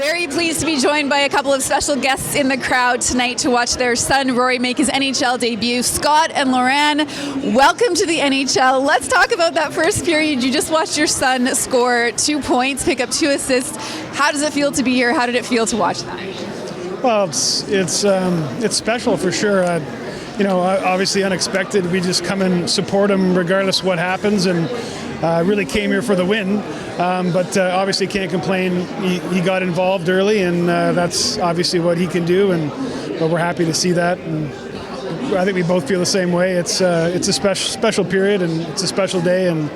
Very pleased to be joined by a couple of special guests in the crowd tonight to watch their son Rory make his NHL debut. Scott and Lauranne, welcome to the NHL. Let's talk about that first period. You just watched your son score 2 points, pick up 2 assists. How does it feel to be here? How did it feel to watch that? Well, it's special for sure. Obviously unexpected. We just come and support him regardless of what happens, and really came here for the win. But obviously can't complain. He got involved early, and that's obviously what he can do. But we're happy to see that. And I think we both feel the same way. It's a special period, and it's a special day, and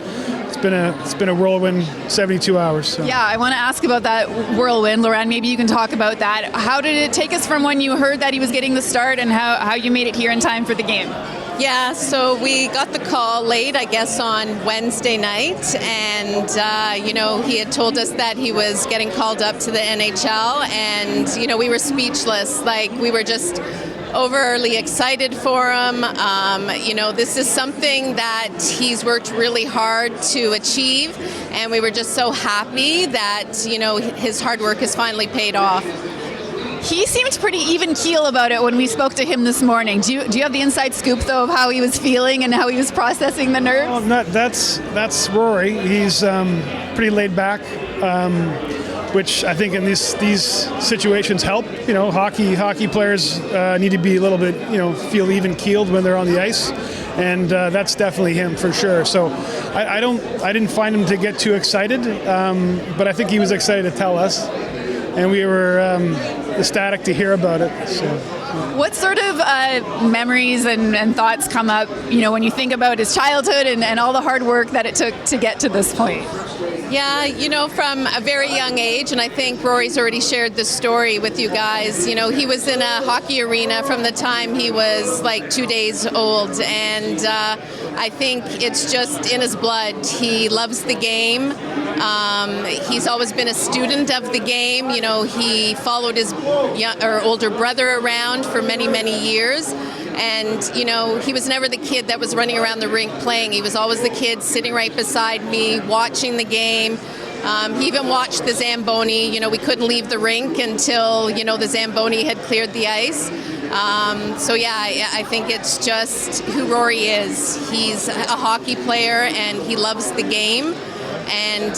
it's been a whirlwind 72 hours. So. Yeah, I want to ask about that whirlwind. Lauranne, maybe you can talk about that. How did it take us from when you heard that he was getting the start, and how you made it here in time for the game? Yeah, so we got the call late, I guess, on Wednesday night, and, he had told us that he was getting called up to the NHL, and, we were speechless. We were just overly excited for him. This is something that he's worked really hard to achieve, and we were just so happy that, his hard work has finally paid off. He seemed pretty even keel about it when we spoke to him this morning. Do you have the inside scoop, though, of how he was feeling and how he was processing the nerves? Well, that's Rory. He's pretty laid back, which I think in these situations help. Hockey players need to be a little bit, feel even keeled when they're on the ice, and that's definitely him for sure. So I didn't find him to get too excited, but I think he was excited to tell us, and we were ecstatic to hear about it. So. What sort of memories and thoughts come up, when you think about his childhood and all the hard work that it took to get to this point? Yeah, from a very young age, and I think Rory's already shared this story with you guys. He was in a hockey arena from the time he was 2 days old, and I think it's just in his blood. He loves the game. He's always been a student of the game. He followed his older brother around for many, many years. And, he was never the kid that was running around the rink playing. He was always the kid sitting right beside me, watching the game. He even watched the Zamboni. We couldn't leave the rink until, the Zamboni had cleared the ice. I think it's just who Rory is. He's a hockey player, and he loves the game. And,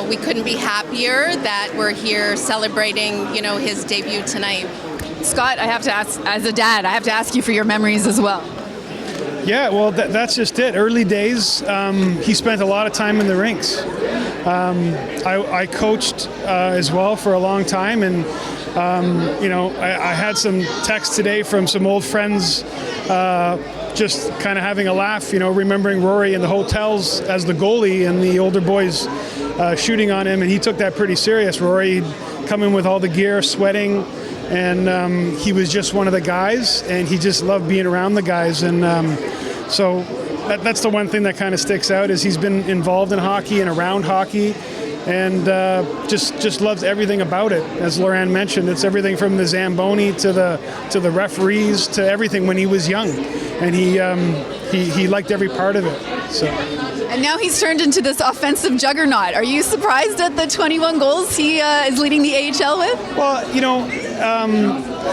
we couldn't be happier that we're here celebrating, his debut tonight. Scott, I have to ask, as a dad, I have to ask you for your memories as well. Yeah, well, that's just it. Early days, he spent a lot of time in the rinks. I coached as well for a long time, and I had some texts today from some old friends, just kind of having a laugh, remembering Rory in the hotels as the goalie and the older boys shooting on him, and he took that pretty serious. Rory come in with all the gear, sweating, and he was just one of the guys, and he just loved being around the guys, and so that's the one thing that kind of sticks out, is he's been involved in hockey and around hockey, and just loves everything about it. As Lauranne mentioned, it's everything from the Zamboni to the referees to everything when he was young, and he liked every part of it. So. And now he's turned into this offensive juggernaut. Are you surprised at the 21 goals he is leading the AHL with? Well,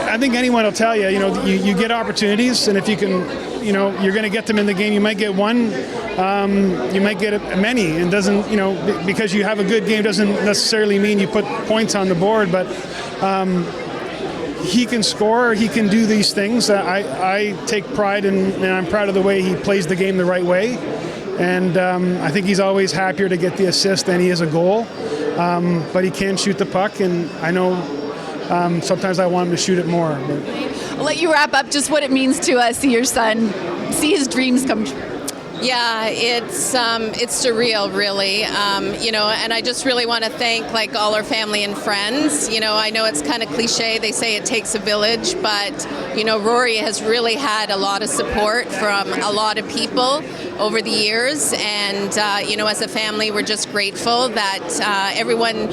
I think anyone will tell you, you get opportunities, and if you can, you're going to get them in the game. You might get one, you might get many. It doesn't, because you have a good game doesn't necessarily mean you put points on the board, but he can score, he can do these things. I take pride in, and I'm proud of the way he plays the game the right way. And I think he's always happier to get the assist than he is a goal. But he can shoot the puck, and I know sometimes I want him to shoot it more. But. I'll let you wrap up just what it means to see your son, see his dreams come true. Yeah, it's surreal, really. And I just really want to thank all our family and friends. I know it's kind of cliche. They say it takes a village, but Rory has really had a lot of support from a lot of people over the years, and as a family, we're just grateful that everyone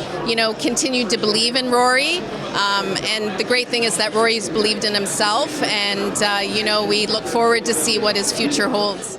continued to believe in Rory. And the great thing is that Rory's believed in himself, and we look forward to see what his future holds.